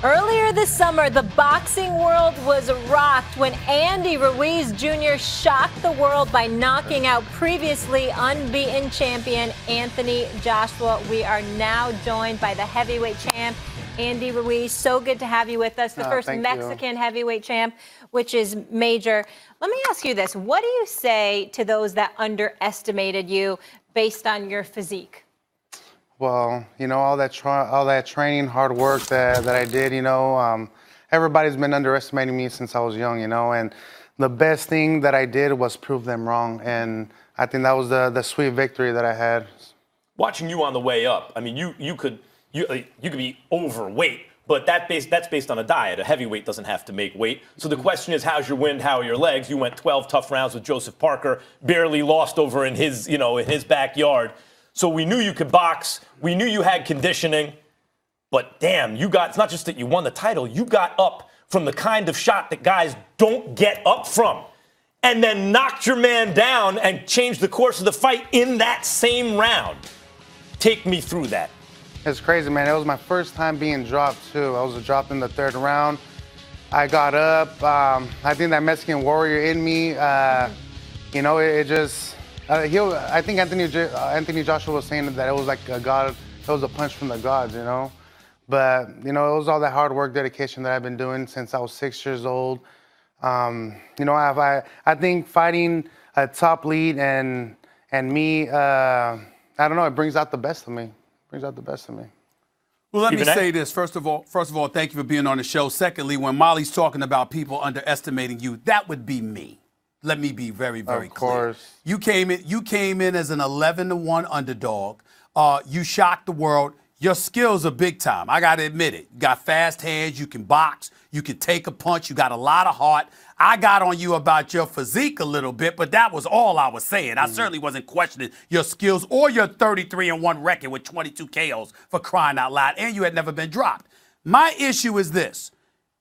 Earlier this summer, the boxing world was rocked when Andy Ruiz Jr. shocked the world by knocking out previously unbeaten champion Anthony Joshua. We are now joined by the heavyweight champ, Andy Ruiz. So good to have you with us, the first Mexican heavyweight champ, which is major. Let me ask you this. What do you say to those that underestimated you based on your physique? Well, you know, all that training, hard work that I did, you know, everybody's been underestimating me since I was young, you know, and the best thing that I did was prove them wrong. And I think that was the sweet victory that I had. Watching you on the way up, I mean, you could be overweight, but that's based on a diet. A heavyweight doesn't have to make weight. So the question is, how's your wind? How are your legs? You went 12 tough rounds with Joseph Parker, barely lost over in his backyard. So we knew you could box. We knew you had conditioning. But damn, it's not just that you won the title. You got up from the kind of shot that guys don't get up from, and then knocked your man down and changed the course of the fight in that same round. Take me through that. It's crazy, man. It was my first time being dropped, too. I was dropped in the third round. I got up. I think that Mexican warrior in me, you know, it just... I think Anthony Joshua was saying that it was like a God, it was a punch from the gods, you know. But, you know, it was all that hard work, dedication that I've been doing since I was 6 years old. You know, I think fighting a top lead and me, I don't know, it brings out the best of me. Well, let me say this. First of all, thank you for being on the show. Secondly, when Molly's talking about people underestimating you, that would be me. Let me be very, very clear. Of course. You came in as an 11-1 underdog. You shocked the world. Your skills are big time. I got to admit it. You got fast hands. You can box. You can take a punch. You got a lot of heart. I got on you about your physique a little bit, but that was all I was saying. I certainly wasn't questioning your skills or your 33-1 record with 22 KOs, for crying out loud, and you had never been dropped. My issue is this.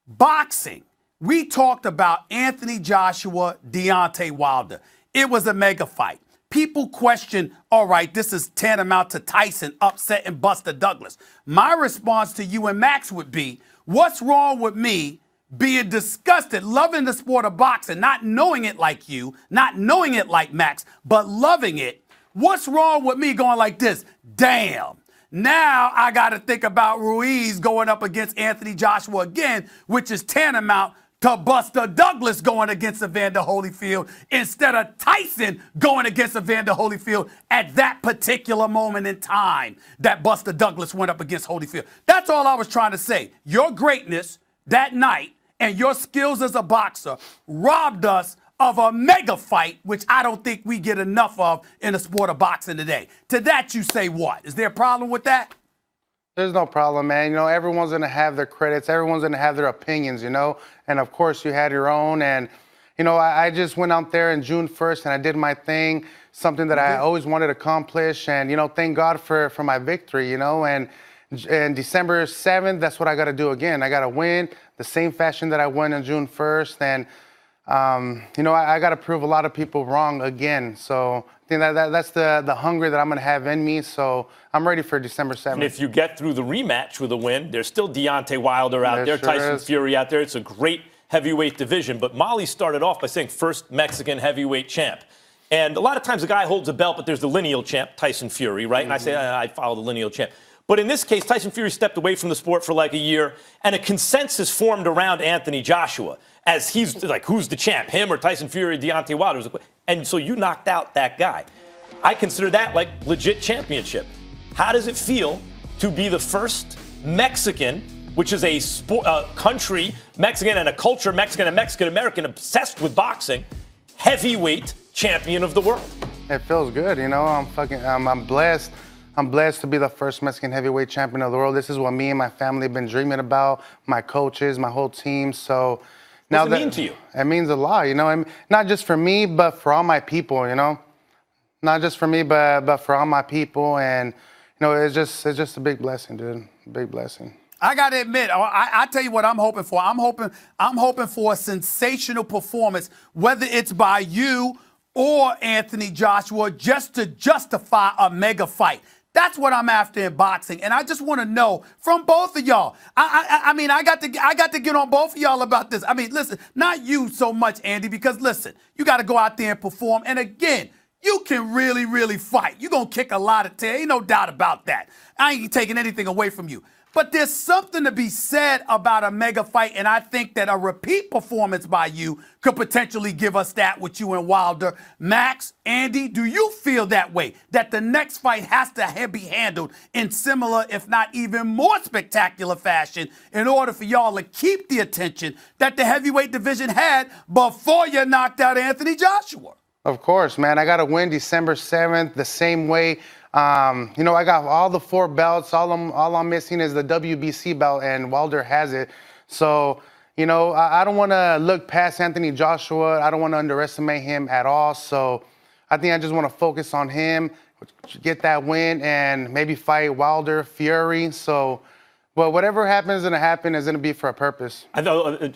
Boxing. We talked about Anthony Joshua, Deontay Wilder. It was a mega fight. People question, all right, this is tantamount to Tyson upsetting Buster Douglas. My response to you and Max would be, what's wrong with me being disgusted, loving the sport of boxing, not knowing it like you, not knowing it like Max, but loving it? What's wrong with me going like this? Damn. Now I got to think about Ruiz going up against Anthony Joshua again, which is tantamount to Buster Douglas going against Evander Holyfield instead of Tyson going against Evander Holyfield at that particular moment in time that Buster Douglas went up against Holyfield. That's all I was trying to say. Your greatness that night and your skills as a boxer robbed us of a mega fight, which I don't think we get enough of in the sport of boxing today. To that you say what? Is there a problem with that? There's no problem, man. You know, everyone's going to have their credits. Everyone's going to have their opinions, you know. And, of course, you had your own. And, you know, I just went out there on June 1st and I did my thing, something that I always wanted to accomplish. And, you know, thank God for my victory, you know. And December 7th, that's what I got to do again. I got to win the same fashion that I won on June 1st. And, you know, I got to prove a lot of people wrong again. So I think that's the hunger that I'm going to have in me. So I'm ready for December 7th. And if you get through the rematch with a win, there's still Deontay Wilder out there, Tyson Fury out there. It's a great heavyweight division. But Molly started off by saying first Mexican heavyweight champ. And a lot of times a guy holds a belt, but there's the lineal champ, Tyson Fury, right? And I say, I follow the lineal champ. But in this case, Tyson Fury stepped away from the sport for like a year, and a consensus formed around Anthony Joshua as he's like, who's the champ, him or Tyson Fury, Deontay Wilder? And so you knocked out that guy. I consider that like legit championship. How does it feel to be the first Mexican, which is a country, Mexican and a culture, Mexican and Mexican-American obsessed with boxing, heavyweight champion of the world? It feels good, you know. I'm blessed. I'm blessed to be the first Mexican heavyweight champion of the world. This is what me and my family have been dreaming about, my coaches, my whole team. So now what does it mean to you? It means a lot, you know. And not just for me, but for all my people, you know. Not just for me, but for all my people. And, you know, it's just a big blessing, dude. Big blessing. I got to admit, I tell you what I'm hoping for. I'm hoping for a sensational performance, whether it's by you or Anthony Joshua, just to justify a mega fight. That's what I'm after in boxing, and I just want to know from both of y'all. I mean, I got to get on both of y'all about this. I mean, listen, not you so much, Andy, because listen, you got to go out there and perform. And again, you can really, really fight. You're gonna kick a lot of tail, ain't no doubt about that. I ain't taking anything away from you. But there's something to be said about a mega fight, and I think that a repeat performance by you could potentially give us that with you and Wilder. Max, Andy, do you feel that way? That the next fight has to be handled in similar, if not even more spectacular fashion in order for y'all to keep the attention that the heavyweight division had before you knocked out Anthony Joshua? Of course, man. I got to win December 7th the same way. You know, I got all the 4 belts. All I'm missing is the WBC belt, and Wilder has it. So, you know, I don't want to look past Anthony Joshua. I don't want to underestimate him at all. So I think I just want to focus on him, get that win, and maybe fight Wilder, Fury. So, but whatever happens is going to happen is going to be for a purpose. I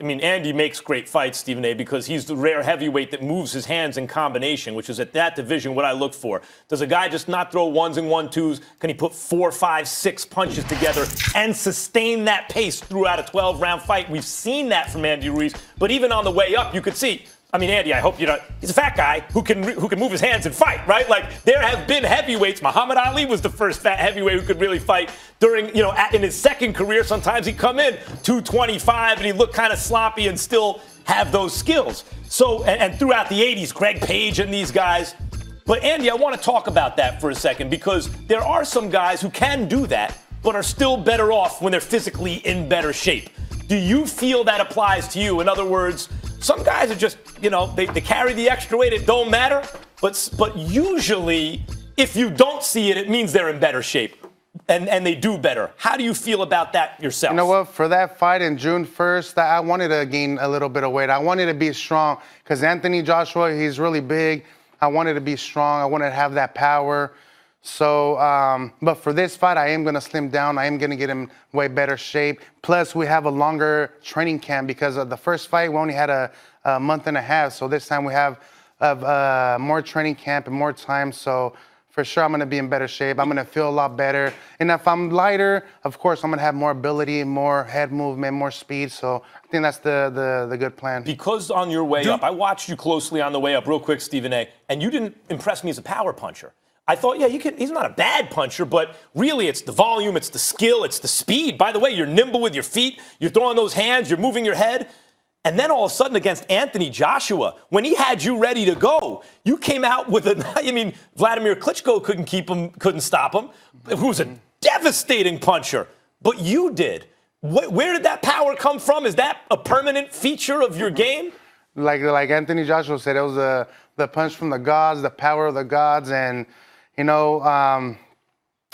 mean, Andy makes great fights, Stephen A., because he's the rare heavyweight that moves his hands in combination, which is at that division what I look for. Does a guy just not throw 1s and 1-2s? Can he put 4, 5, 6 punches together and sustain that pace throughout a 12-round fight? We've seen that from Andy Ruiz, but even on the way up, you could see. I mean, Andy, I hope you know, he's a fat guy who can move his hands and fight, right? Like, there have been heavyweights. Muhammad Ali was the first fat heavyweight who could really fight during, you know, in his second career. Sometimes he'd come in 225 and he'd look kind of sloppy and still have those skills. So, and throughout the 80s, Greg Page and these guys. But, Andy, I want to talk about that for a second because there are some guys who can do that but are still better off when they're physically in better shape. Do you feel that applies to you? In other words, some guys are just, you know, they carry the extra weight. It don't matter. But usually, if you don't see it, it means they're in better shape and they do better. How do you feel about that yourself? You know what? For that fight in June 1st, I wanted to gain a little bit of weight. I wanted to be strong because Anthony Joshua, he's really big. I wanted to be strong. I wanted to have that power. So, but for this fight, I am going to slim down. I am going to get in way better shape. Plus, we have a longer training camp because of the first fight, we only had a month and a half. So this time we have more training camp and more time. So for sure, I'm going to be in better shape. I'm going to feel a lot better. And if I'm lighter, of course, I'm going to have more ability, more head movement, more speed. So I think that's the good plan. Because on your way up, I watched you closely on the way up, real quick, Stephen A., and you didn't impress me as a power puncher. I thought, yeah, he's not a bad puncher, but really it's the volume, it's the skill, it's the speed. By the way, you're nimble with your feet, you're throwing those hands, you're moving your head. And then all of a sudden against Anthony Joshua, when he had you ready to go, you came out with Vladimir Klitschko couldn't stop him, who was a devastating puncher. But you did. Where did that power come from? Is that a permanent feature of your game? Like Anthony Joshua said, it was the punch from the gods, the power of the gods, and you know,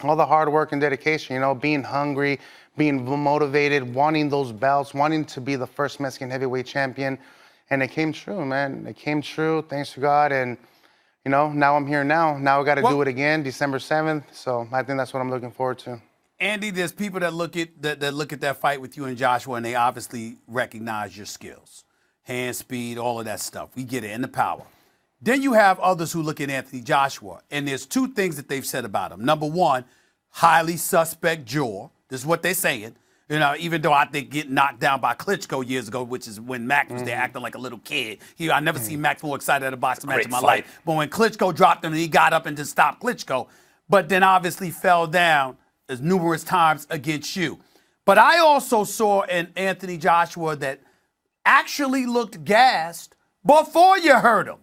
all the hard work and dedication, you know, being hungry, being motivated, wanting those belts, wanting to be the first Mexican heavyweight champion. And it came true, man. It came true, thanks to God. And, you know, now I'm here now. Now I got to do it again, December 7th. So I think that's what I'm looking forward to. Andy, there's people that look at that fight with you and Joshua, and they obviously recognize your skills. Hand speed, all of that stuff. We get it, and the power. Then you have others who look at Anthony Joshua, and there's 2 things that they've said about him. Number 1, highly suspect jaw. This is what they're saying. You know, even though I think getting knocked down by Klitschko years ago, which is when Max was there acting like a little kid. I never seen Max more excited at a boxing match in my life. But when Klitschko dropped him, and he got up and just stopped Klitschko, but then obviously fell down as numerous times against you. But I also saw an Anthony Joshua that actually looked gassed before you hurt him.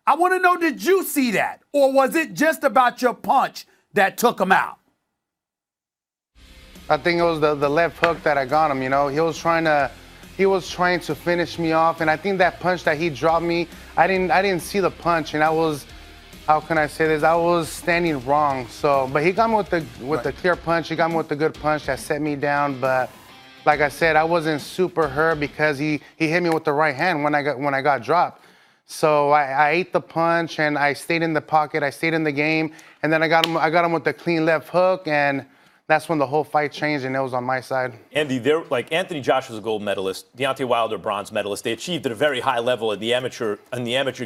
I want to know, did you see that? Or was it just about your punch that took him out? I think it was the left hook that I got him, you know. He was trying to finish me off, and I think that punch that he dropped me, I didn't see the punch, and I was, how can I say this? I was standing wrong. So, but he got me with the clear punch. He got me with the good punch that set me down, but like I said, I wasn't super hurt because he hit me with the right hand when I got dropped. So I ate the punch and I stayed in the pocket. I stayed in the game, and then I got him with the clean left hook, and that's when the whole fight changed and it was on my side. Andy, they're like Anthony Joshua's a gold medalist, Deontay Wilder bronze medalist. They achieved at a very high level in the amateur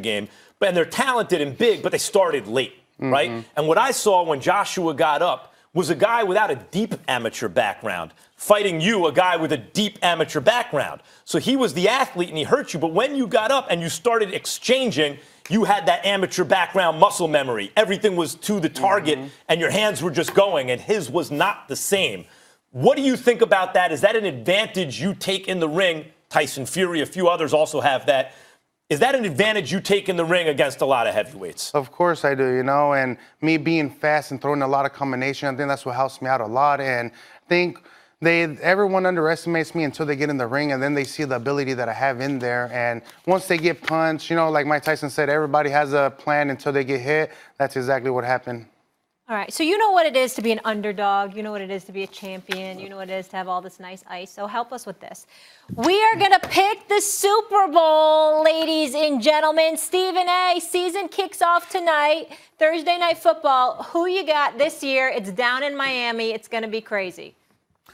game, and they're talented and big, but they started late, right? And what I saw when Joshua got up was a guy without a deep amateur background, fighting you, a guy with a deep amateur background. So he was the athlete and he hurt you. But when you got up and you started exchanging, you had that amateur background muscle memory. Everything was to the target and your hands were just going, and his was not the same. What do you think about that? Is that an advantage you take in the ring? Tyson Fury, a few others also have that. Is that an advantage you take in the ring against a lot of heavyweights? Of course I do, and me being fast and throwing a lot of combination, I think that's what helps me out a lot. And I think everyone underestimates me until they get in the ring, and then they see the ability that I have in there. And once they get punched, like Mike Tyson said, everybody has a plan until they get hit. That's exactly what happened. All right, so you know what it is to be an underdog. You know what it is to be a champion. You know what it is to have all this nice ice. So help us with this. We are going to pick the Super Bowl, ladies and gentlemen. Stephen A., season kicks off tonight, Thursday Night Football. Who you got this year? It's down in Miami. It's going to be crazy.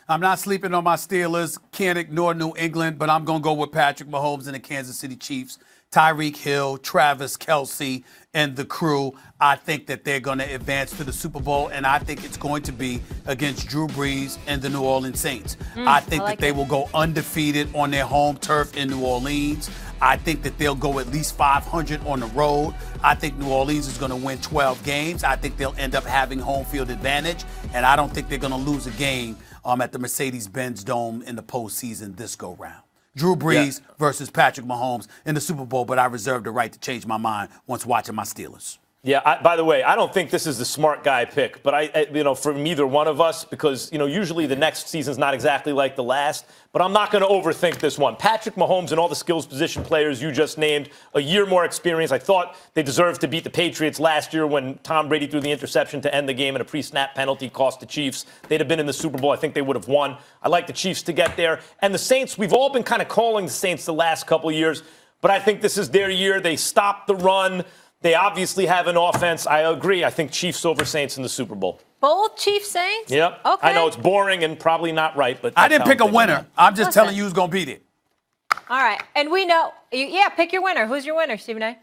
I'm not sleeping on my Steelers. Can't ignore New England, but I'm going to go with Patrick Mahomes and the Kansas City Chiefs. Tyreek Hill, Travis Kelce, and the crew. I think that they're going to advance to the Super Bowl, and I think it's going to be against Drew Brees and the New Orleans Saints. I think that they will go undefeated on their home turf in New Orleans. I think that they'll go at least 500 on the road. I think New Orleans is going to win 12 games. I think they'll end up having home field advantage, and I don't think they're going to lose a game at the Mercedes-Benz Dome in the postseason this go-round. Drew Brees versus Patrick Mahomes in the Super Bowl, but I reserve the right to change my mind once watching my Steelers. Yeah, by the way, I don't think this is the smart guy pick, but from either one of us, because, usually the next season's not exactly like the last, but I'm not going to overthink this one. Patrick Mahomes and all the skills position players you just named, a year more experience. I thought they deserved to beat the Patriots last year when Tom Brady threw the interception to end the game and a pre-snap penalty cost the Chiefs. They'd have been in the Super Bowl. I think they would have won. I like the Chiefs to get there. And the Saints, we've all been kind of calling the Saints the last couple of years, but I think this is their year. They stopped the run. They obviously have an offense. I agree. I think Chiefs over Saints in the Super Bowl. Both Chiefs Saints? Yep. Okay. I know it's boring and probably not right, but I didn't pick a winner. I'm just telling you who's going to beat it. All right. And we know. Yeah, pick your winner. Who's your winner, Stephen A.?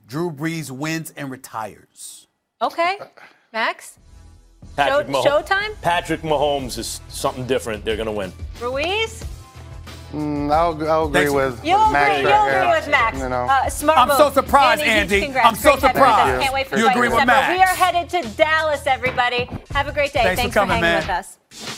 Drew Brees wins and retires. Okay. Max? Showtime? Patrick Mahomes is something different. They're going to win. Ruiz? I'll agree with Max. You'll agree with Max. Smart I'm move. so surprised, Andy. I'm so surprised. Can't wait for you agree with December. Max. We are headed to Dallas, everybody. Have a great day. Thanks for coming, hanging man. with us.